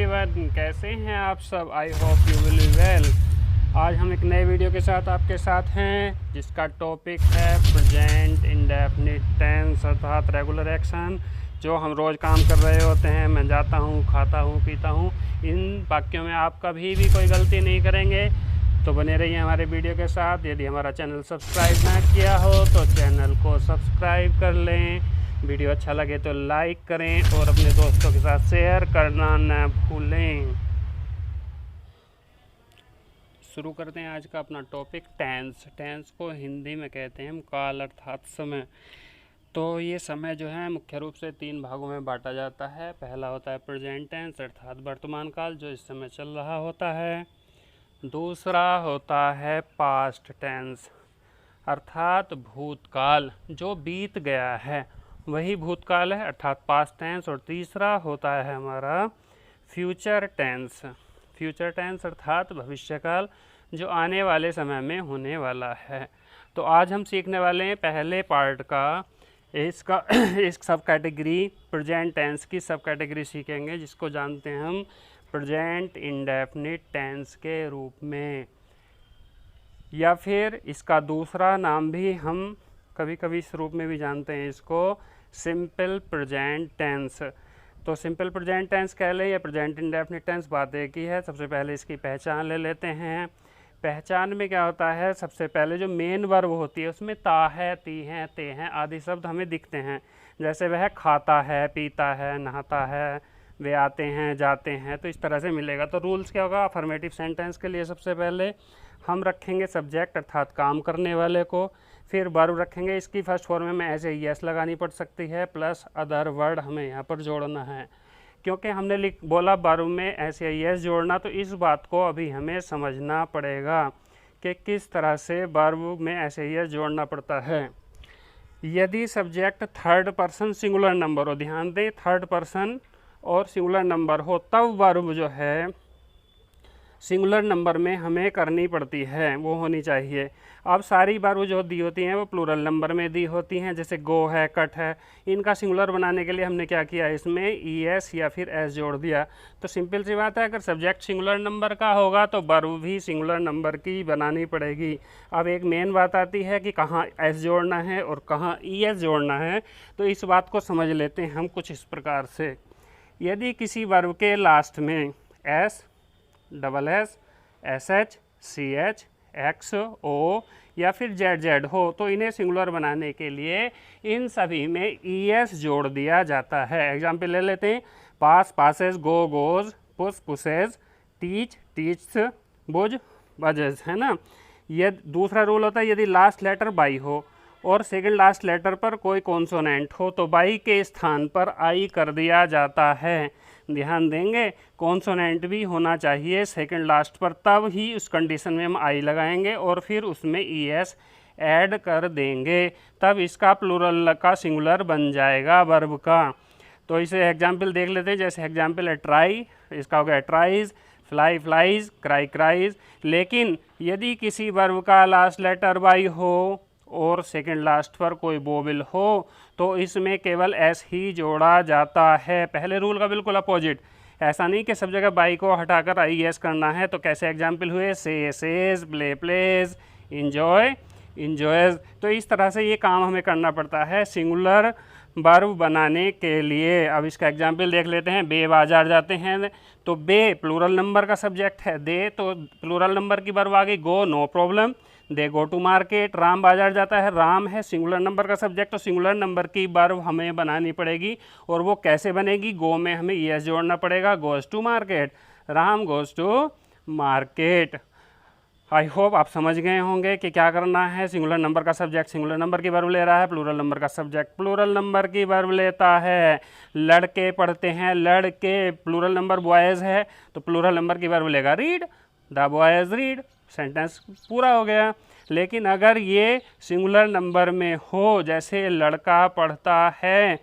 Everyone, कैसे हैं आप सब। I hope you will be well. आज हम एक नए वीडियो के साथ आपके साथ हैं, जिसका टॉपिक है प्रेजेंट इंडेफिनिट टेंस अर्थात रेगुलर एक्शन। जो हम रोज़ काम कर रहे होते हैं, मैं जाता हूँ, खाता हूँ, पीता हूँ, इन वाक्यों में आप कभी भी कोई गलती नहीं करेंगे। तो बने रहिए हमारे वीडियो के साथ। यदि हमारा चैनल सब्सक्राइब ना किया हो तो चैनल को सब्सक्राइब कर लें। वीडियो अच्छा लगे तो लाइक करें और अपने दोस्तों के साथ शेयर करना न भूलें। शुरू करते हैं आज का अपना टॉपिक टेंस। टेंस को हिंदी में कहते हैं हम काल अर्थात समय। तो ये समय जो है मुख्य रूप से 3 भागों में बांटा जाता है। पहला होता है प्रेजेंट टेंस अर्थात वर्तमान काल, जो इस समय चल रहा होता है। दूसरा होता है पास्ट टेंस अर्थात भूतकाल, जो बीत गया है वही भूतकाल है अर्थात पास्ट टेंस। और तीसरा होता है हमारा फ्यूचर टेंस। फ्यूचर टेंस अर्थात भविष्यकाल, जो आने वाले समय में होने वाला है। तो आज हम सीखने वाले हैं पहले पार्ट का इसका इस सब कैटेगरी प्रेजेंट टेंस की सब कैटेगरी सीखेंगे, जिसको जानते हैं हम प्रेजेंट इंडेफिनिट टेंस के रूप में, या फिर इसका दूसरा नाम भी हम कभी कभी इस रूप में भी जानते हैं, इसको सिंपल प्रेजेंट टेंस। तो सिंपल प्रेजेंट टेंस कह लें या प्रेजेंट इंडेफिनिट टेंस, बात एक ही है। सबसे पहले इसकी पहचान ले लेते हैं। पहचान में क्या होता है, सबसे पहले जो मेन वर्ब होती है उसमें ता है, ती हैं, ते हैं आदि शब्द हमें दिखते हैं। जैसे वह खाता है, पीता है, नहाता है, वे आते हैं, जाते हैं, तो इस तरह से मिलेगा। तो रूल्स क्या होगा, अफर्मेटिव सेंटेंस के लिए सबसे पहले हम रखेंगे सब्जेक्ट अर्थात काम करने वाले को, फिर वर्ब रखेंगे। इसकी फर्स्ट फॉर्म में ऐसे यस लगानी पड़ सकती है, प्लस अदर वर्ड हमें यहाँ पर जोड़ना है। क्योंकि हमने बोला वर्ब में ऐसे यस जोड़ना, तो इस बात को अभी हमें समझना पड़ेगा कि किस तरह से वर्ब में ऐसे यस जोड़ना पड़ता है। यदि subject third person singular number हो, ध्यान दें थर्ड पर्सन और सिंगुलर नंबर हो, तब वर्ब जो है सिंगुलर नंबर में हमें करनी पड़ती है, वो होनी चाहिए। अब सारी वर्ब जो दी होती हैं वो प्लूरल नंबर में दी होती हैं, जैसे गो है, कट है। इनका सिंगुलर बनाने के लिए हमने क्या किया, इसमें एस या फिर एस जोड़ दिया। तो सिंपल सी बात है, अगर सब्जेक्ट सिंगुलर नंबर का होगा तो वर्ब भी सिंगुलर नंबर की बनानी पड़ेगी। अब एक मेन बात आती है कि कहाँ एस जोड़ना है और कहाँ एस जोड़ना है। तो इस बात को समझ लेते हैं हम कुछ इस प्रकार से। यदि किसी वर्ब के लास्ट में S, double S, S H, C H, X, O या फिर जेड जेड हो, तो इन्हें सिंगुलर बनाने के लिए इन सभी में ई एस जोड़ दिया जाता है। एग्जाम्पल ले लेते हैं, पास, पासेस, गो, गोज, पुस, पुसेज, टीच, टीच्स, बुझ, बजेज, है ना। ये दूसरा रूल होता है, यदि लास्ट लेटर बाई हो और सेकंड लास्ट लेटर पर कोई कॉन्सोनेंट हो तो बाई के स्थान पर आई कर दिया जाता है। ध्यान देंगे, कॉन्सोनेंट भी होना चाहिए सेकंड लास्ट पर, तब ही उस कंडीशन में हम आई लगाएंगे और फिर उसमें ई एस ऐड कर देंगे, तब इसका प्लूरल का सिंगुलर बन जाएगा वर्ब का। तो इसे एग्जाम्पल देख लेते हैं। जैसे एग्जाम्पल है ट्राई, इसका हो गया tries, fly, flies, cry, cries. लेकिन यदि किसी वर्ब का लास्ट लेटर बाई हो और सेकंड लास्ट पर कोई वोवेल हो तो इसमें केवल एस ही जोड़ा जाता है। पहले रूल का बिल्कुल अपोजिट, ऐसा नहीं कि सब जगह बाई को हटाकर आई एस करना है। तो कैसे एग्जाम्पल हुए, say, says, play, plays, enjoy, enjoys. तो इस तरह से ये काम हमें करना पड़ता है सिंगुलर वर्ब बनाने के लिए। अब इसका एग्जाम्पल देख लेते हैं। बे बाजार जाते हैं, तो बे प्लूरल नंबर का सब्जेक्ट है, दे तो प्लूरल नंबर की वर्ब आ गई, go no problem, they go to market. Ram बाजार जाता है, राम है सिंगुलर नंबर का सब्जेक्ट, तो सिंगुलर नंबर की वर्ब हमें बनानी पड़ेगी। और वो कैसे बनेगी, गो में हमें यस जोड़ना पड़ेगा, goes to market, Ram goes to market. I hope आप समझ गए होंगे कि क्या करना है। सिंगुलर नंबर का सब्जेक्ट सिंगुलर नंबर की वर्ब ले रहा है, प्लूरल नंबर का सब्जेक्ट प्लूरल नंबर की वर्ब लेता है। लड़के पढ़ते हैं, लड़के प्लूरल नंबर बॉयज़ है, तो प्लूरल नंबर की वर्ब लेगा read, the boys read, sentence पूरा हो गया। लेकिन अगर ये सिंगुलर नंबर में हो, जैसे लड़का पढ़ता है,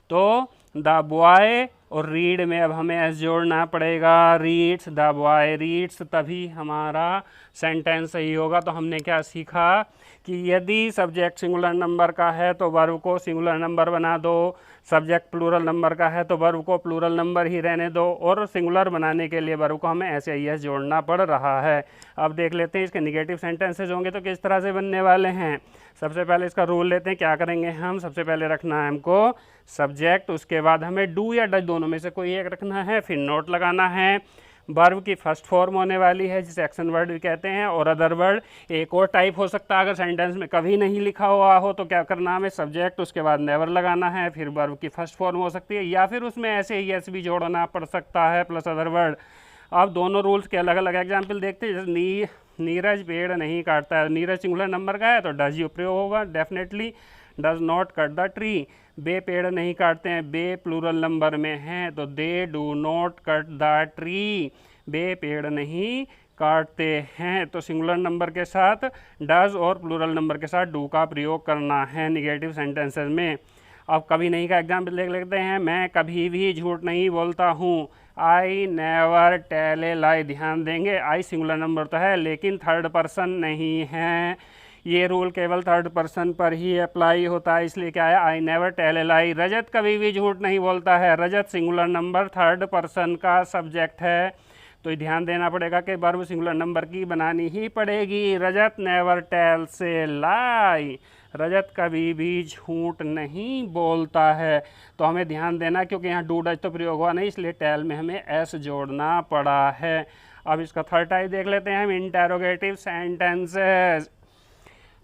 तो द बॉय, और रीड में अब हमें एस जोड़ना पड़ेगा, रीड्स द बॉय रीड्स, तभी हमारा सेंटेंस सही होगा। तो हमने क्या सीखा कि यदि सब्जेक्ट सिंगुलर नंबर का है तो वर्ब को सिंगुलर नंबर बना दो, सब्जेक्ट प्लूरल नंबर का है तो वर्ब को प्लूरल नंबर ही रहने दो, और सिंगुलर बनाने के लिए वर्ब को हमें एस या एस जोड़ना पड़ रहा है। अब देख लेते हैं इसके निगेटिव सेंटेंसेज होंगे तो किस तरह से बनने वाले हैं। सबसे पहले इसका रूल लेते हैं, क्या करेंगे हम, सबसे पहले रखना है हमको सब्जेक्ट, उसके बाद हमें डू या डज दोनों में से कोई एक रखना है, फिर नोट लगाना है। वर्ब की फर्स्ट फॉर्म होने वाली है जिसे एक्शन वर्ड भी कहते हैं, और अदर वर्ड एक और टाइप हो सकता है अगर सेंटेंस में कभी नहीं लिखा हुआ हो तो क्या करना हमें, सब्जेक्ट उसके बाद नेवर लगाना है, फिर वर्ब की फर्स्ट फॉर्म हो सकती है, या फिर उसमें ऐसे ही एस भी जोड़ना पड़ सकता है प्लस अदर वर्ड। अब दोनों रूल्स के अलग अलग एग्जाम्पल देखते हैं। जैसे नीरज पेड़ नहीं काटता है, नीरज सिंगुलर नंबर का है तो डज यू प्रयोग होगा definitely, does not cut the tree. बे पेड़ नहीं काटते हैं, बे प्लूरल नंबर में हैं तो they do not cut the tree, बे पेड़ नहीं काटते हैं। तो सिंगुलर नंबर के साथ डज और प्लूरल नंबर के साथ डू का प्रयोग करना है निगेटिव सेंटेंसेस में। अब कभी नहीं का एग्जाम्पल देख लेते हैं। मैं कभी भी झूठ नहीं बोलता हूँ, आई नेवर टेल ए लाई। ध्यान देंगे आई सिंगुलर नंबर तो है लेकिन थर्ड पर्सन नहीं है, ये रूल केवल थर्ड पर्सन पर ही अप्लाई होता है, इसलिए क्या है, आई नेवर टेल ए लाई। रजत कभी भी झूठ नहीं बोलता है, रजत सिंगुलर नंबर थर्ड पर्सन का सब्जेक्ट है, तो ध्यान देना पड़ेगा कि वर्ब सिंगुलर नंबर की बनानी ही पड़ेगी। रजत नेवर टेल्स ए लाई, रजत कभी भी झूठ नहीं बोलता है। तो हमें ध्यान देना क्योंकि यहाँ डू डज तो प्रयोग हुआ नहीं, इसलिए टेल में हमें एस जोड़ना पड़ा है। अब इसका थर्ड टाइप देख लेते हैं हम, इंटेरोगेटिव सेंटेंसेस।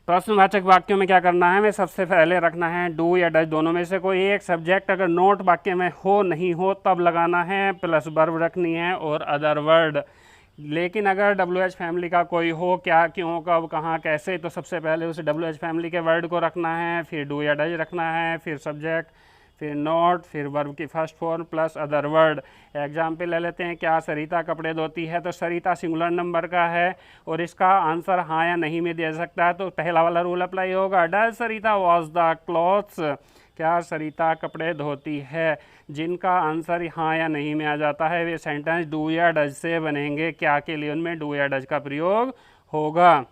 प्रश्नवाचक वाक्यों में क्या करना है, हमें सबसे पहले रखना है डू या डज दोनों में से कोई एक, सब्जेक्ट अगर नोट वाक्य में हो नहीं हो तब लगाना है, प्लस वर्ब रखनी है और अदर वर्ड। लेकिन अगर WH फैमिली का कोई हो, क्या क्यों कब कहाँ कैसे, तो सबसे पहले उसे WH फैमिली के वर्ड को रखना है, फिर डू या डज रखना है, फिर सब्जेक्ट, फिर नोट, फिर वर्ब की first form plus other word. Example ले लेते हैं, क्या सरिता कपड़े धोती है, तो सरिता सिंगुलर नंबर का है और इसका आंसर हाँ या नहीं में दे सकता है, तो पहला वाला रूल अप्लाई होगा, does Sarita wash the clothes, क्या सरिता कपड़े धोती है। जिनका आंसर हाँ या नहीं में आ जाता है वे सेंटेंस डू या डज से बनेंगे, क्या के लिए उनमें डू या डज का प्रयोग होगा।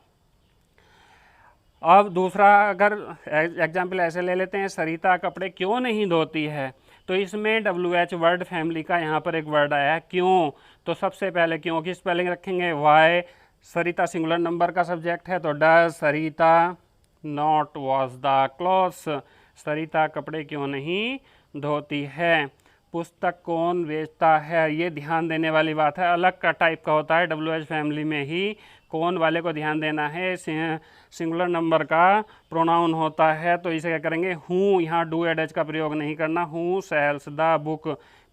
अब दूसरा अगर एग्जाम्पल ऐसे ले लेते हैं, सरिता कपड़े क्यों नहीं धोती है, तो इसमें WH वर्ड फैमिली का यहाँ पर एक वर्ड आया है क्यों, तो सबसे पहले क्यों की स्पेलिंग रखेंगे वाई, सरिता सिंगुलर नंबर का सब्जेक्ट है तो does Sarita not wash the clothes, Sarita कपड़े क्यों नहीं धोती है। पुस्तक कौन बेचता है, ये ध्यान देने वाली बात है, अलग का टाइप का होता है, WH फैमिली में ही कौन वाले को ध्यान देना है, सिंगुलर नंबर का प्रोनाउन होता है, तो इसे क्या करेंगे, हूँ, यहाँ डू या डज का प्रयोग नहीं करना, हूँ सेल्स द बुक,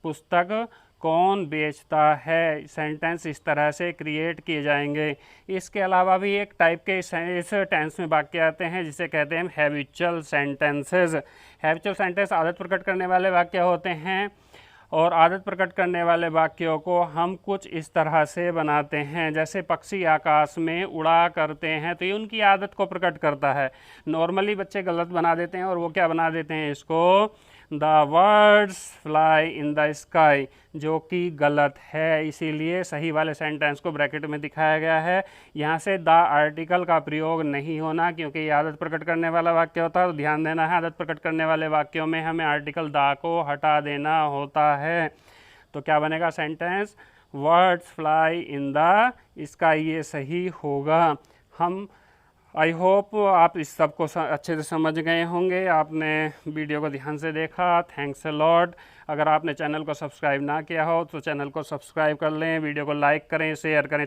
पुस्तक कौन बेचता है। सेंटेंस इस तरह से क्रिएट किए जाएंगे। इसके अलावा भी एक टाइप के इस टेंस में वाक्य आते हैं जिसे कहते हैं हैबिचुअल सेंटेंसेस। हैबिचुअल सेंटेंस आदत प्रकट करने वाले वाक्य होते हैं और आदत प्रकट करने वाले वाक्यों को हम कुछ इस तरह से बनाते हैं, जैसे पक्षी आकाश में उड़ा करते हैं, तो ये उनकी आदत को प्रकट करता है। नॉर्मली बच्चे गलत बना देते हैं और वो क्या बना देते हैं इसको, the words fly in the sky, जो कि गलत है, इसीलिए सही वाले सेंटेंस को ब्रैकेट में दिखाया गया है। यहाँ से द आर्टिकल का प्रयोग नहीं होना क्योंकि ये आदत प्रकट करने वाला वाक्य होता है, तो ध्यान देना है आदत प्रकट करने वाले वाक्यों में हमें आर्टिकल द को हटा देना होता है। तो क्या बनेगा sentence, words fly in the sky, ये सही होगा। हम आई होप आप इस सब को अच्छे से समझ गए होंगे, आपने वीडियो को ध्यान से देखा, थैंक्स अ लॉट। अगर आपने चैनल को सब्सक्राइब ना किया हो तो चैनल को सब्सक्राइब कर लें, वीडियो को लाइक करें, शेयर करें।